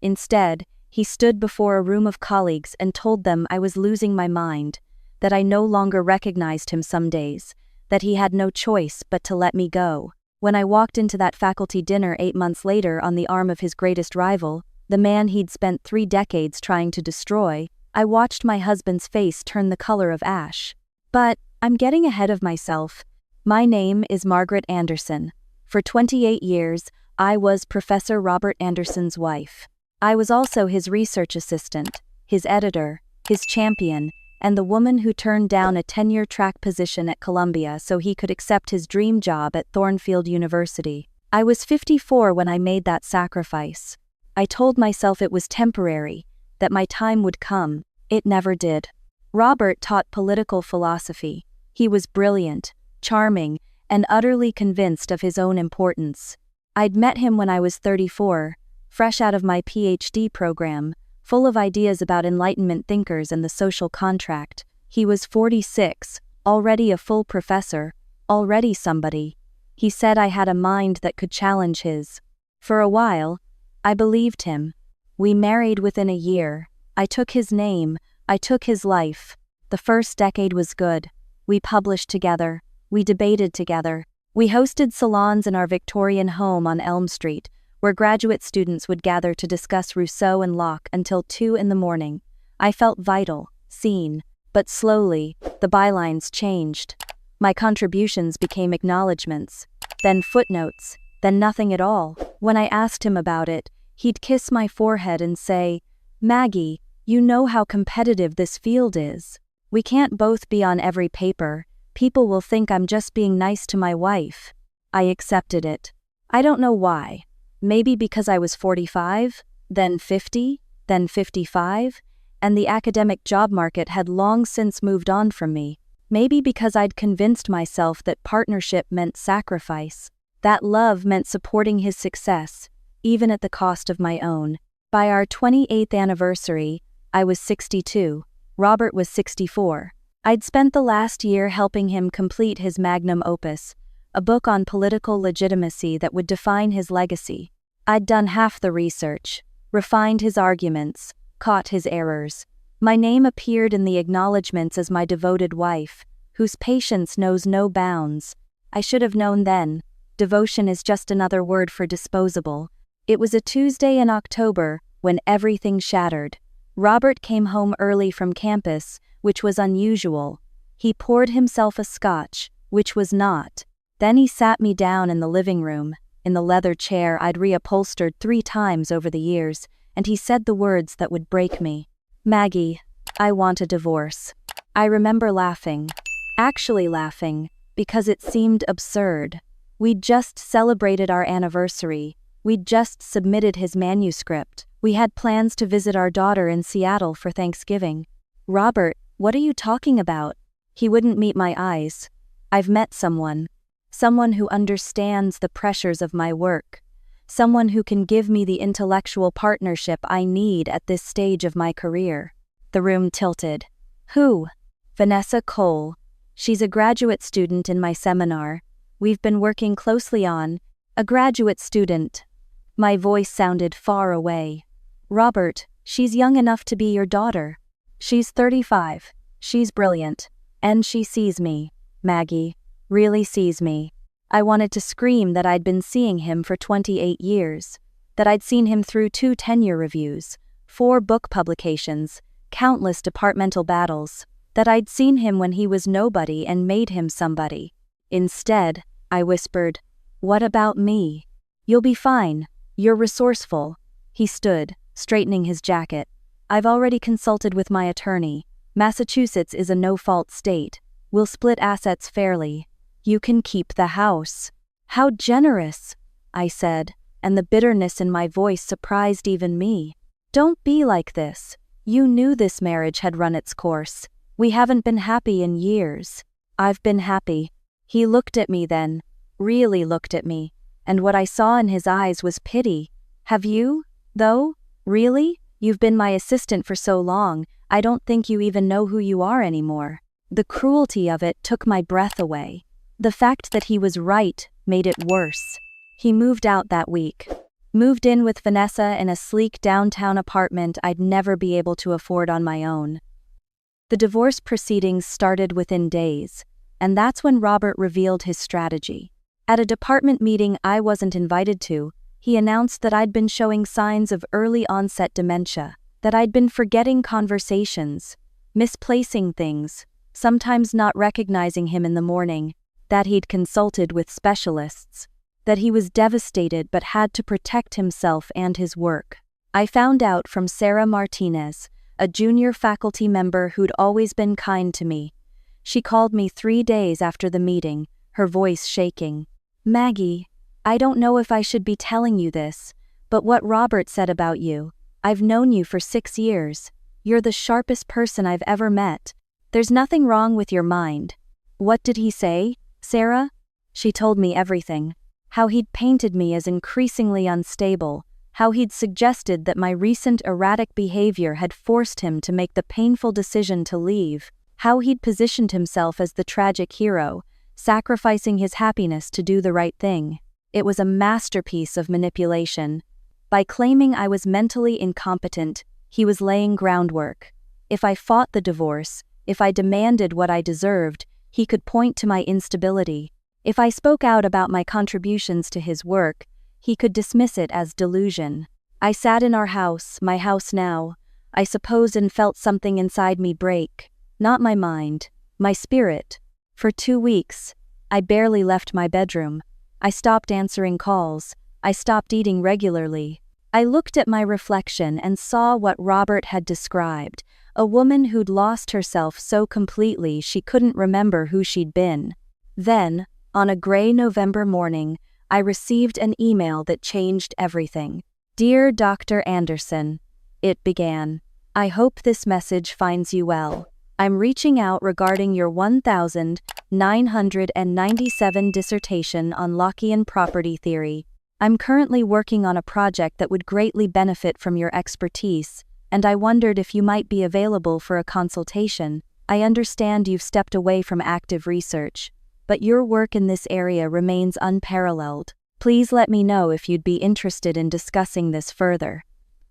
Instead, he stood before a room of colleagues and told them I was losing my mind, that I no longer recognized him some days, that he had no choice but to let me go. When I walked into that faculty dinner 8 months later on the arm of his greatest rival, the man he'd spent 3 decades trying to destroy, I watched my husband's face turn the color of ash. But I'm getting ahead of myself. My name is Margaret Anderson. For 28 years, I was Professor Robert Anderson's wife. I was also his research assistant, his editor, his champion, and the woman who turned down a tenure-track position at Columbia so he could accept his dream job at Thornfield University. I was 54 when I made that sacrifice. I told myself it was temporary, that my time would come. It never did. Robert taught political philosophy. He was brilliant, charming, and utterly convinced of his own importance. I'd met him when I was 34, fresh out of my PhD program, full of ideas about Enlightenment thinkers and the social contract. He was 46, already a full professor, already somebody. He said I had a mind that could challenge his. For a while, I believed him. We married within a year. I took his name, I took his life. The first decade was good. We published together. We debated together. We hosted salons in our Victorian home on Elm Street, where graduate students would gather to discuss Rousseau and Locke until 2 a.m. I felt vital, seen, but slowly, the bylines changed. My contributions became acknowledgments, then footnotes, then nothing at all. When I asked him about it, he'd kiss my forehead and say, "Maggie, you know how competitive this field is. We can't both be on every paper. People will think I'm just being nice to my wife." I accepted it. I don't know why. Maybe because I was 45, then 50, then 55, and the academic job market had long since moved on from me. Maybe because I'd convinced myself that partnership meant sacrifice, that love meant supporting his success, even at the cost of my own. By our 28th anniversary, I was 62, Robert was 64. I'd spent the last year helping him complete his magnum opus, a book on political legitimacy that would define his legacy. I'd done half the research, refined his arguments, caught his errors. My name appeared in the acknowledgments as my devoted wife, whose patience knows no bounds. I should have known then. Devotion is just another word for disposable. It was a Tuesday in October when everything shattered. Robert came home early from campus, which was unusual. He poured himself a scotch, which was not. Then he sat me down in the living room, in the leather chair I'd reupholstered 3 times over the years, and he said the words that would break me. "Maggie, I want a divorce." I remember laughing. Actually laughing, because it seemed absurd. We'd just celebrated our anniversary. We'd just submitted his manuscript. We had plans to visit our daughter in Seattle for Thanksgiving. "Robert, what are you talking about?" He wouldn't meet my eyes. "I've met someone. Someone who understands the pressures of my work. Someone who can give me the intellectual partnership I need at this stage of my career." The room tilted. "Who?" "Vanessa Cole. She's a graduate student in my seminar. We've been working closely on." "A graduate student." My voice sounded far away. "Robert, she's young enough to be your daughter. She's 35. She's brilliant. And she sees me, Maggie. Really sees me." I wanted to scream that I'd been seeing him for 28 years, that I'd seen him through 2 tenure reviews, 4 book publications, countless departmental battles, that I'd seen him when he was nobody and made him somebody. Instead, I whispered, "What about me?" "You'll be fine. You're resourceful." He stood, straightening his jacket. "I've already consulted with my attorney. Massachusetts is a no-fault state. We'll split assets fairly. You can keep the house." "How generous," I said, and the bitterness in my voice surprised even me. "Don't be like this. You knew this marriage had run its course. We haven't been happy in years." "I've been happy." He looked at me then, really looked at me, and what I saw in his eyes was pity. "Have you, though? Really? You've been my assistant for so long, I don't think you even know who you are anymore." The cruelty of it took my breath away. The fact that he was right made it worse. He moved out that week. Moved in with Vanessa in a sleek downtown apartment I'd never be able to afford on my own. The divorce proceedings started within days, and that's when Robert revealed his strategy. At a department meeting I wasn't invited to, he announced that I'd been showing signs of early-onset dementia, that I'd been forgetting conversations, misplacing things, sometimes not recognizing him in the morning, that he'd consulted with specialists, that he was devastated but had to protect himself and his work. I found out from Sarah Martinez, a junior faculty member who'd always been kind to me. She called me 3 days after the meeting, her voice shaking. "Maggie, I don't know if I should be telling you this, but what Robert said about you, I've known you for 6 years. You're the sharpest person I've ever met. There's nothing wrong with your mind." "What did he say, Sarah?" She told me everything. How he'd painted me as increasingly unstable, how he'd suggested that my recent erratic behavior had forced him to make the painful decision to leave, how he'd positioned himself as the tragic hero, sacrificing his happiness to do the right thing. It was a masterpiece of manipulation. By claiming I was mentally incompetent, he was laying groundwork. If I fought the divorce, if I demanded what I deserved, he could point to my instability. If I spoke out about my contributions to his work, he could dismiss it as delusion. I sat in our house, my house now, I suppose, and felt something inside me break. Not my mind, my spirit. For 2 weeks, I barely left my bedroom. I stopped answering calls. I stopped eating regularly. I looked at my reflection and saw what Robert had described, a woman who'd lost herself so completely she couldn't remember who she'd been. Then, on a gray November morning, I received an email that changed everything. "Dear Dr. Anderson," it began. "I hope this message finds you well. I'm reaching out regarding your 1997 dissertation on Lockean property theory. I'm currently working on a project that would greatly benefit from your expertise, and I wondered if you might be available for a consultation. I understand you've stepped away from active research, but your work in this area remains unparalleled. Please let me know if you'd be interested in discussing this further.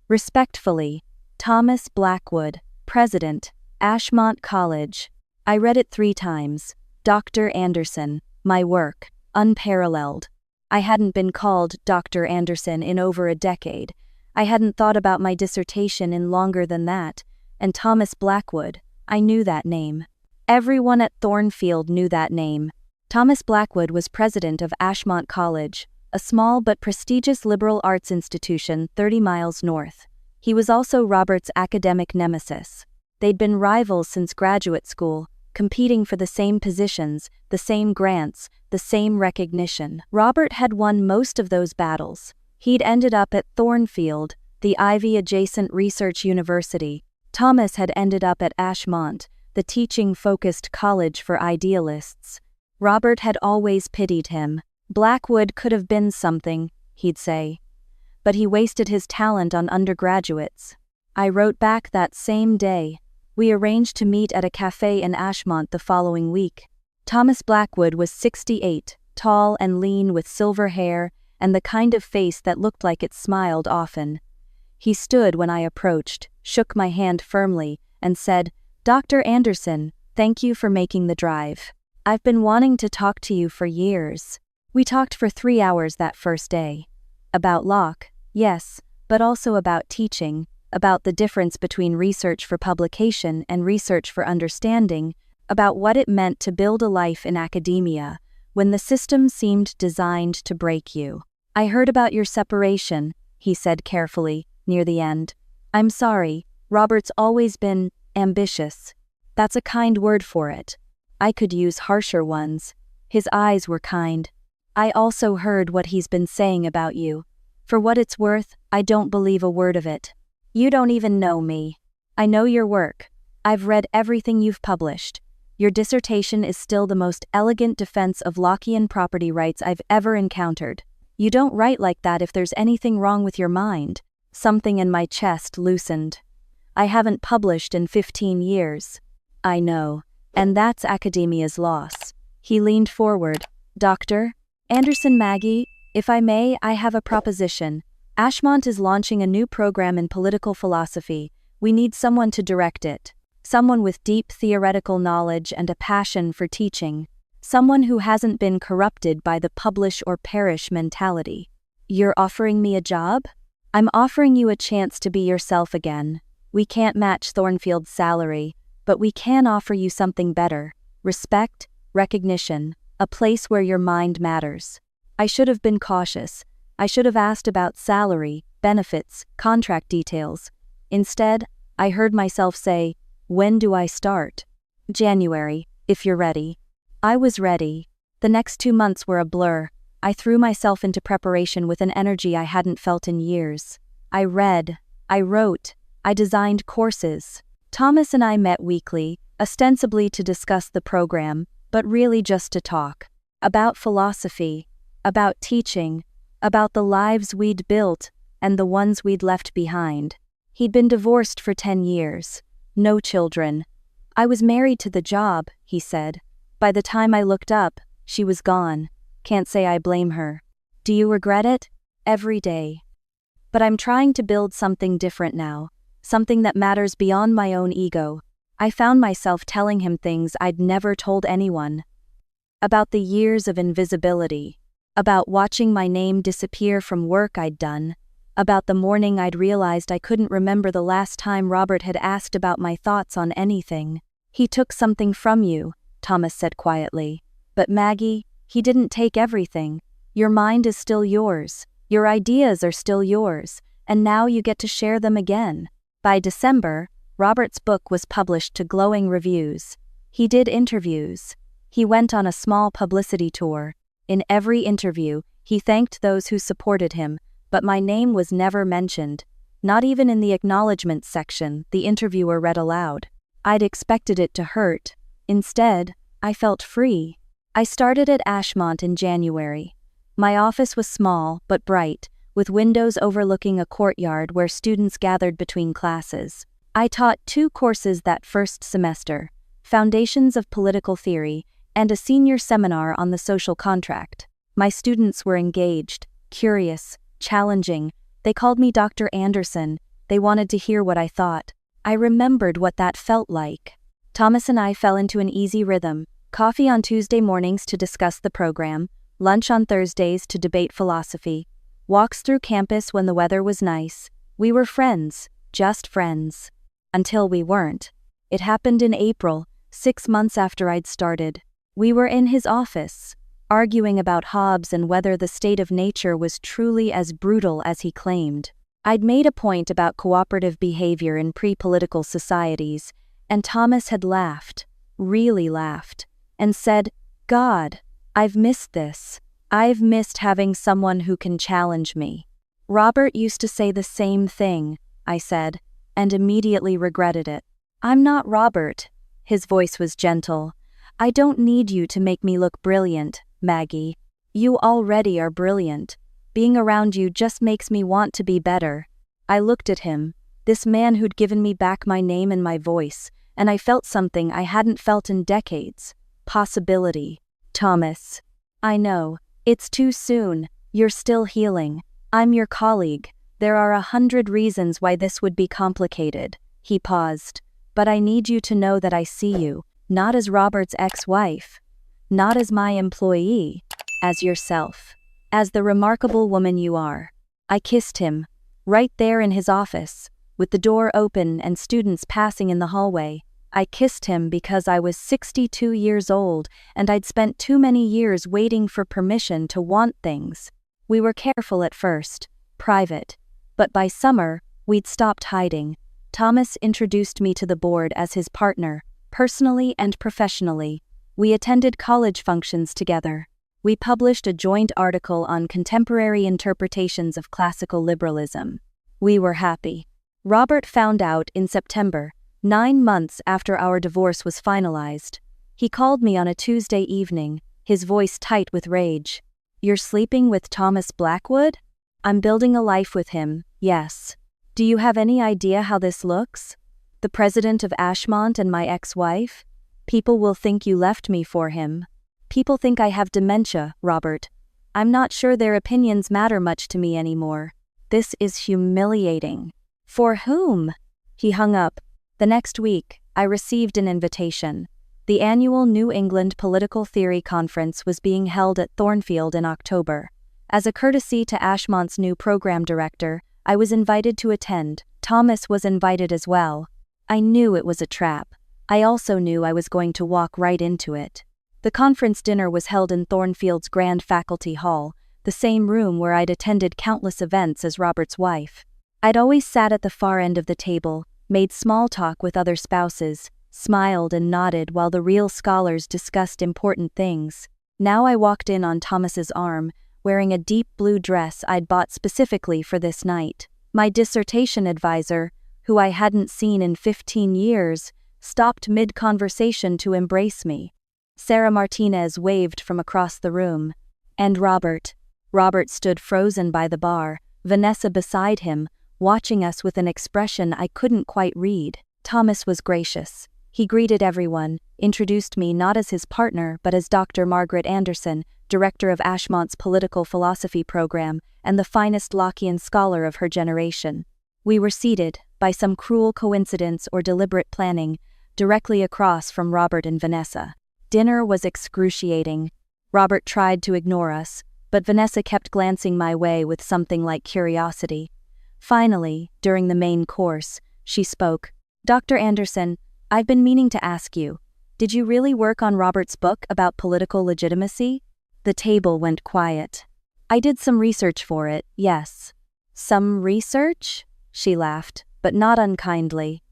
Respectfully, Thomas Blackwood, President, Ashmont College." I read it 3 times. Dr. Anderson, my work, unparalleled. I hadn't been called Dr. Anderson in over a decade. I hadn't thought about my dissertation in longer than that, and Thomas Blackwood, I knew that name. Everyone at Thornfield knew that name. Thomas Blackwood was president of Ashmont College, a small but prestigious liberal arts institution 30 miles north. He was also Robert's academic nemesis. They'd been rivals since graduate school, competing for the same positions, the same grants, the same recognition. Robert had won most of those battles. He'd ended up at Thornfield, the Ivy-adjacent research university. Thomas had ended up at Ashmont, the teaching-focused college for idealists. Robert had always pitied him. Blackwood could have been something, he'd say. But he wasted his talent on undergraduates. I wrote back that same day. We arranged to meet at a cafe in Ashmont the following week. Thomas Blackwood was 68, tall and lean with silver hair and the kind of face that looked like it smiled often. He stood when I approached, shook my hand firmly, and said, "Dr. Anderson, thank you for making the drive. I've been wanting to talk to you for years." We talked for 3 hours that first day. About Locke, yes, but also about teaching, about the difference between research for publication and research for understanding, about what it meant to build a life in academia, when the system seemed designed to break you. "I heard about your separation," he said carefully, near the end. "I'm sorry, Robert's always been ambitious. That's a kind word for it. I could use harsher ones." His eyes were kind. "I also heard what he's been saying about you. For what it's worth, I don't believe a word of it. You don't even know me. I know your work. I've read everything you've published. Your dissertation is still the most elegant defense of Lockean property rights I've ever encountered. You don't write like that if there's anything wrong with your mind." Something in my chest loosened. "I haven't published in 15 years. "I know. And that's academia's loss." He leaned forward. "Dr. Anderson, Maggie, if I may, I have a proposition. Ashmont is launching a new program in political philosophy. We need someone to direct it. Someone with deep theoretical knowledge and a passion for teaching. Someone who hasn't been corrupted by the publish or perish mentality. You're offering me a job? I'm offering you a chance to be yourself again. We can't match Thornfield's salary, but we can offer you something better. Respect, recognition, a place where your mind matters. I should have been cautious. I should have asked about salary, benefits, contract details. Instead, I heard myself say, "When do I start?" "January, if you're ready." I was ready. The next 2 months were a blur. I threw myself into preparation with an energy I hadn't felt in years. I read, I wrote, I designed courses. Thomas and I met weekly, ostensibly to discuss the program, but really just to talk. About philosophy, about teaching, about the lives we'd built and the ones we'd left behind. He'd been divorced for 10 years. No children. I was married to the job, he said. By the time I looked up, she was gone. Can't say I blame her. Do you regret it? Every day. But I'm trying to build something different now. Something that matters beyond my own ego. I found myself telling him things I'd never told anyone. About the years of invisibility. About watching my name disappear from work I'd done. About the morning I'd realized I couldn't remember the last time Robert had asked about my thoughts on anything. He took something from you, Thomas said quietly. But Maggie, he didn't take everything. Your mind is still yours. Your ideas are still yours. And now you get to share them again. By December, Robert's book was published to glowing reviews. He did interviews. He went on a small publicity tour. In every interview, he thanked those who supported him, but my name was never mentioned. Not even in the acknowledgments section, the interviewer read aloud. I'd expected it to hurt. Instead, I felt free. I started at Ashmont in January. My office was small but bright, with windows overlooking a courtyard where students gathered between classes. I taught 2 courses that first semester, Foundations of Political Theory and a senior seminar on the social contract. My students were engaged, curious, challenging. They called me Dr. Anderson. They wanted to hear what I thought. I remembered what that felt like. Thomas and I fell into an easy rhythm. Coffee on Tuesday mornings to discuss the program, lunch on Thursdays to debate philosophy, walks through campus when the weather was nice. We were friends, just friends. Until we weren't. It happened in April, 6 months after I'd started. We were in his office, arguing about Hobbes and whether the state of nature was truly as brutal as he claimed. I'd made a point about cooperative behavior in pre-political societies, and Thomas had laughed, really laughed, and said, "God, I've missed this. I've missed having someone who can challenge me." Robert used to say the same thing, I said, and immediately regretted it. "I'm not Robert." His voice was gentle. "I don't need you to make me look brilliant, Maggie. You already are brilliant. Being around you just makes me want to be better." I looked at him, this man who'd given me back my name and my voice, and I felt something I hadn't felt in decades. Possibility. "Thomas. I know. It's too soon. You're still healing. I'm your colleague. There are 100 reasons why this would be complicated." He paused. "But I need you to know that I see you. Not as Robert's ex-wife. Not as my employee. As yourself. As the remarkable woman you are." I kissed him. Right there in his office, with the door open and students passing in the hallway. I kissed him because I was 62 years old and I'd spent too many years waiting for permission to want things. We were careful at first, private. But by summer, we'd stopped hiding. Thomas introduced me to the board as his partner, personally and professionally. We attended college functions together. We published a joint article on contemporary interpretations of classical liberalism. We were happy. Robert found out in September, 9 months after our divorce was finalized. He called me on a Tuesday evening, his voice tight with rage. "You're sleeping with Thomas Blackwood?" "I'm building a life with him, yes. Do you have any idea how this looks? The president of Ashmont and my ex-wife? People will think you left me for him. People think I have dementia, Robert. I'm not sure their opinions matter much to me anymore. This is humiliating. For whom? He hung up. The next week, I received an invitation. The annual New England Political Theory Conference was being held at Thornfield in October. As a courtesy to Ashmont's new program director, I was invited to attend. Thomas was invited as well. I knew it was a trap. I also knew I was going to walk right into it. The conference dinner was held in Thornfield's Grand Faculty Hall, the same room where I'd attended countless events as Robert's wife. I'd always sat at the far end of the table, made small talk with other spouses, smiled and nodded while the real scholars discussed important things. Now I walked in on Thomas's arm, wearing a deep blue dress I'd bought specifically for this night. My dissertation advisor, who I hadn't seen in 15 years, stopped mid-conversation to embrace me. Sarah Martinez waved from across the room. And Robert. Robert stood frozen by the bar, Vanessa beside him, watching us with an expression I couldn't quite read. Thomas was gracious. He greeted everyone, introduced me not as his partner but as Dr. Margaret Anderson, director of Ashmont's political philosophy program, and the finest Lockean scholar of her generation. We were seated, by some cruel coincidence or deliberate planning, directly across from Robert and Vanessa. Dinner was excruciating. Robert tried to ignore us, but Vanessa kept glancing my way with something like curiosity. Finally, during the main course, she spoke. "Dr. Anderson, I've been meaning to ask you, did you really work on Robert's book about political legitimacy?" The table went quiet. "I did some research for it, yes." "Some research?" She laughed, but not unkindly.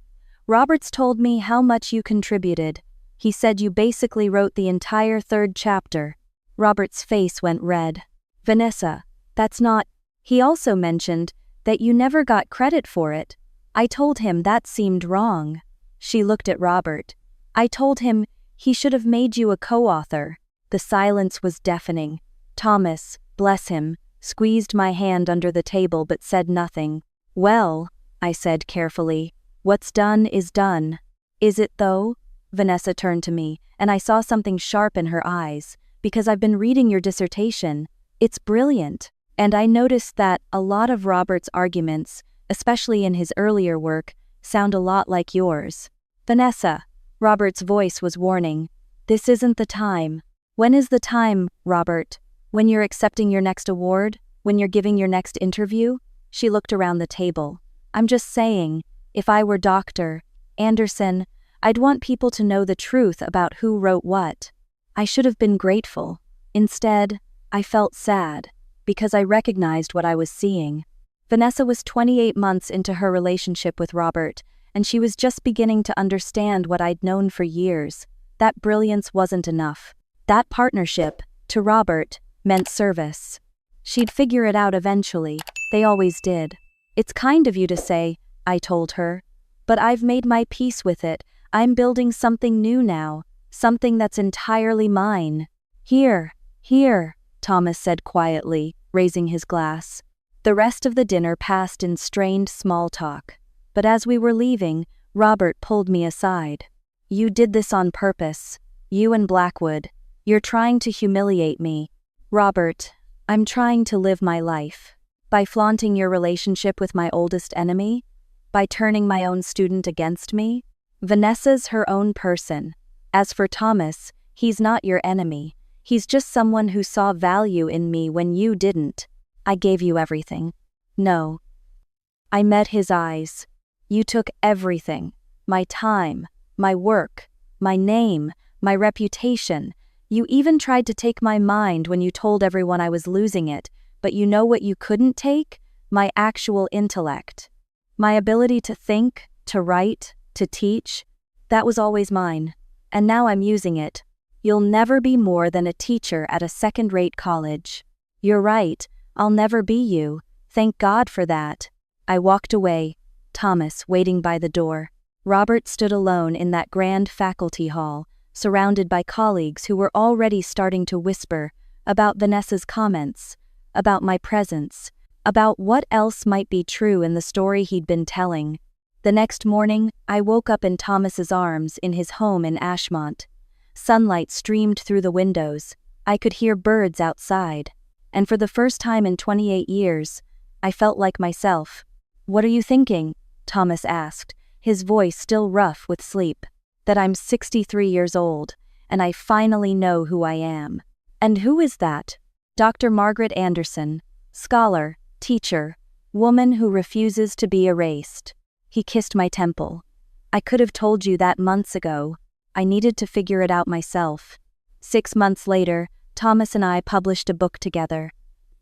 "Robert's told me how much you contributed. He said you basically wrote the entire 3rd chapter." Robert's face went red. "Vanessa, that's not—" "He also mentioned that you never got credit for it. I told him that seemed wrong." She looked at Robert. "I told him he should have made you a co-author." The silence was deafening. Thomas, bless him, squeezed my hand under the table but said nothing. "Well," I said carefully, "what's done is done." "Is it though?" Vanessa turned to me, and I saw something sharp in her eyes. "Because I've been reading your dissertation. It's brilliant. And I noticed that a lot of Robert's arguments, especially in his earlier work, sound a lot like yours." "Vanessa," Robert's voice was warning, "this isn't the time." "When is the time, Robert? When you're accepting your next award? When you're giving your next interview?" She looked around the table. "I'm just saying, if I were Dr. Anderson, I'd want people to know the truth about who wrote what." I should have been grateful. Instead, I felt sad, because I recognized what I was seeing. Vanessa was 28 months into her relationship with Robert, and she was just beginning to understand what I'd known for years. That brilliance wasn't enough. That partnership, to Robert, meant service. She'd figure it out eventually. They always did. "It's kind of you to say," I told her. "But I've made my peace with it. I'm building something new now. Something that's entirely mine." Here," Thomas said quietly, raising his glass. The rest of the dinner passed in strained small talk. But as we were leaving, Robert pulled me aside. "You did this on purpose. You and Blackwood. You're trying to humiliate me." "Robert, I'm trying to live my life. By flaunting your relationship with my oldest enemy? By turning my own student against me? Vanessa's her own person. As for Thomas, he's not your enemy. He's just someone who saw value in me when you didn't. I gave you everything." "No." I met his eyes. "You took everything. My time, my work, my name, my reputation. You even tried to take my mind when you told everyone I was losing it, but you know what you couldn't take? My actual intellect. My ability to think, to write, to teach. That was always mine. And now I'm using it. You'll never be more than a teacher at a second-rate college." "You're right, I'll never be you. Thank God for that." I walked away, Thomas waiting by the door. Robert stood alone in that grand faculty hall, surrounded by colleagues who were already starting to whisper about Vanessa's comments, about my presence, about what else might be true in the story he'd been telling. The next morning, I woke up in Thomas's arms in his home in Ashmont. Sunlight streamed through the windows. I could hear birds outside. And for the first time in 28 years, I felt like myself. "What are you thinking?" Thomas asked, his voice still rough with sleep. "That I'm 63 years old, and I finally know who I am." "And who is that?" "Dr. Margaret Anderson, scholar, teacher, woman who refuses to be erased." He kissed my temple. "I could have told you that months ago. I needed to figure it out myself." 6 months later, Thomas and I published a book together.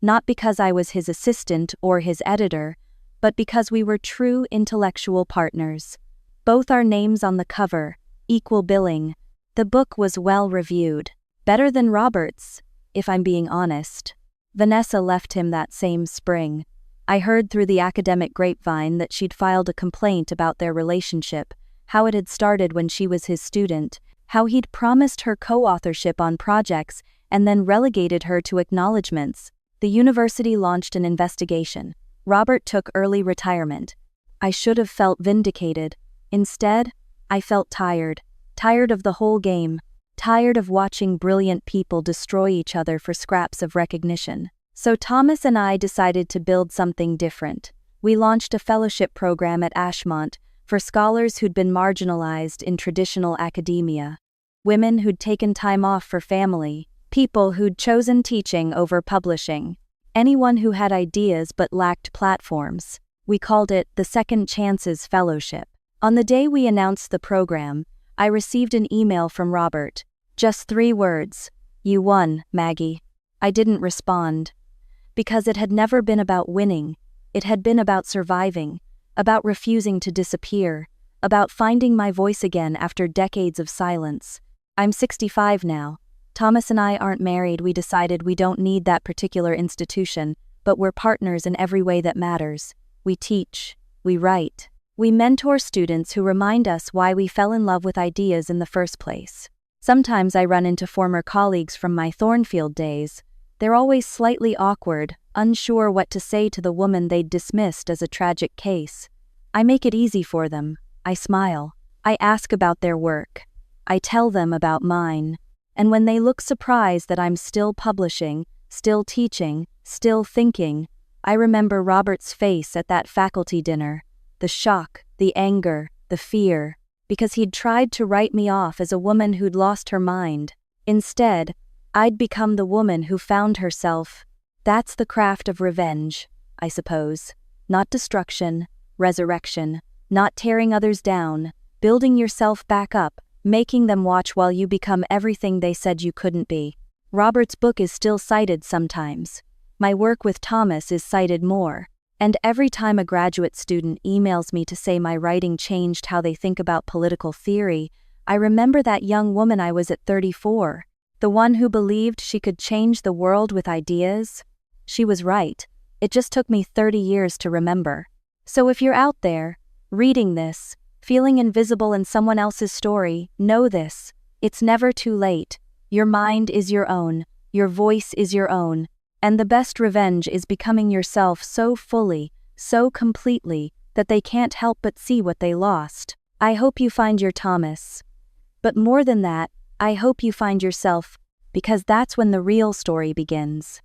Not because I was his assistant or his editor, but because we were true intellectual partners. Both our names on the cover, equal billing. The book was well reviewed. Better than Robert's, if I'm being honest. Vanessa left him that same spring. I heard through the academic grapevine that she'd filed a complaint about their relationship, how it had started when she was his student, how he'd promised her co-authorship on projects and then relegated her to acknowledgments. The university launched an investigation. Robert took early retirement. I should have felt vindicated. Instead, I felt tired. Tired of the whole game. Tired of watching brilliant people destroy each other for scraps of recognition. So Thomas and I decided to build something different. We launched a fellowship program at Ashmont for scholars who'd been marginalized in traditional academia. Women who'd taken time off for family. People who'd chosen teaching over publishing. Anyone who had ideas but lacked platforms. We called it the Second Chances Fellowship. On the day we announced the program, I received an email from Robert. Just 3 words. "You won, Maggie." I didn't respond. Because it had never been about winning. It had been about surviving, about refusing to disappear, about finding my voice again after decades of silence. I'm 65 now. Thomas and I aren't married. We decided we don't need that particular institution, but we're partners in every way that matters. We teach, we write, we mentor students who remind us why we fell in love with ideas in the first place. Sometimes I run into former colleagues from my Thornfield days. They're always slightly awkward, unsure what to say to the woman they'd dismissed as a tragic case. I make it easy for them. I smile. I ask about their work. I tell them about mine. And when they look surprised that I'm still publishing, still teaching, still thinking, I remember Robert's face at that faculty dinner. The shock, the anger, the fear. Because he'd tried to write me off as a woman who'd lost her mind. Instead, I'd become the woman who found herself. That's the craft of revenge, I suppose. Not destruction, resurrection, not tearing others down, building yourself back up, making them watch while you become everything they said you couldn't be. Robert's book is still cited sometimes. My work with Thomas is cited more. And every time a graduate student emails me to say my writing changed how they think about political theory, I remember that young woman I was at 34. The one who believed she could change the world with ideas. She was right. It just took me 30 years to remember. So if you're out there, reading this, feeling invisible in someone else's story, know this. It's never too late. Your mind is your own. Your voice is your own. And the best revenge is becoming yourself so fully, so completely, that they can't help but see what they lost. I hope you find your Thomas. But more than that, I hope you find yourself, because that's when the real story begins.